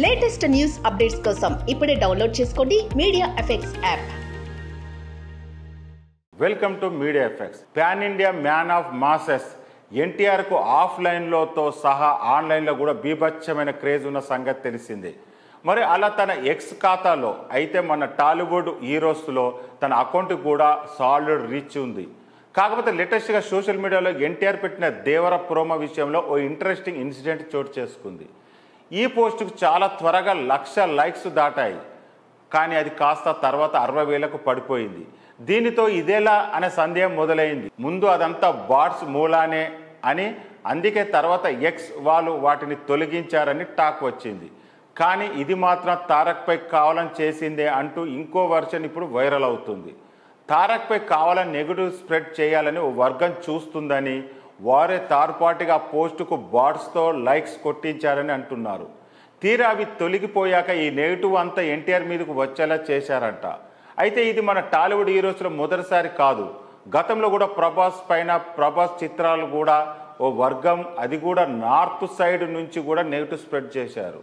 Latest news updates కోసం ఇప్పుడే download చేసుకోండి media effects app. Welcome to media effects. Pan India man of masses ఎన్టీఆర్కు ఆఫ్లైన్లోతో సహా ఆన్లైన్లో కూడా బీభత్సమైన క్రేజ్ ఉన్న సంగతి తెలిసిందే. మరి అలా తన ఎక్స్ ఖాతాలో అయితే మన టాలీవుడ్ హీరోస్లో తన అకౌంట్కి కూడా సాలిడ్ రీచ్ ఉంది. కాకపోతే లేటెస్ట్గా సోషల్ మీడియాలో ఎన్టీఆర్ పెట్టిన దేవర ప్రోమో విషయంలో ఓ ఇంట్రెస్టింగ్ ఇన్సిడెంట్ చోటు చేసుకుంది. ఈ పోస్టుకు చాలా త్వరగా 1,00,000 లైక్స్ దాటాయి. కానీ అది కాస్త తర్వాత 60,000కు పడిపోయింది. దీనితో ఇదేలా అనే సందేహం మొదలైంది. ముందు అదంతా బాట్స్ మూలానే అని, అందుకే తర్వాత ఎక్స్ వాళ్ళు వాటిని తొలగించారని టాక్ వచ్చింది. కానీ ఇది మాత్రం తారక్పై కావాలని చేసిందే అంటూ ఇంకో వర్షన్ ఇప్పుడు వైరల్ అవుతుంది. తారక్పై కావాలని నెగిటివ్ స్ప్రెడ్ చేయాలని ఓ వర్గం చూస్తుందని, వారే తారుపాటిగా పోస్టుకు బాట్స్తో లైక్స్ కొట్టించారని అంటున్నారు. తీరా అవి తొలగిపోయాక ఈ నెగిటివ్ అంతా ఎన్టీఆర్ మీదకు వచ్చేలా చేశారంట. అయితే ఇది మన టాలీవుడ్ హీరోస్లో మొదటిసారి కాదు. గతంలో కూడా ప్రభాస్ చిత్రాలు కూడా ఓ వర్గం, అది కూడా నార్త్ సైడ్ నుంచి కూడా నెగిటివ్ స్ప్రెడ్ చేశారు.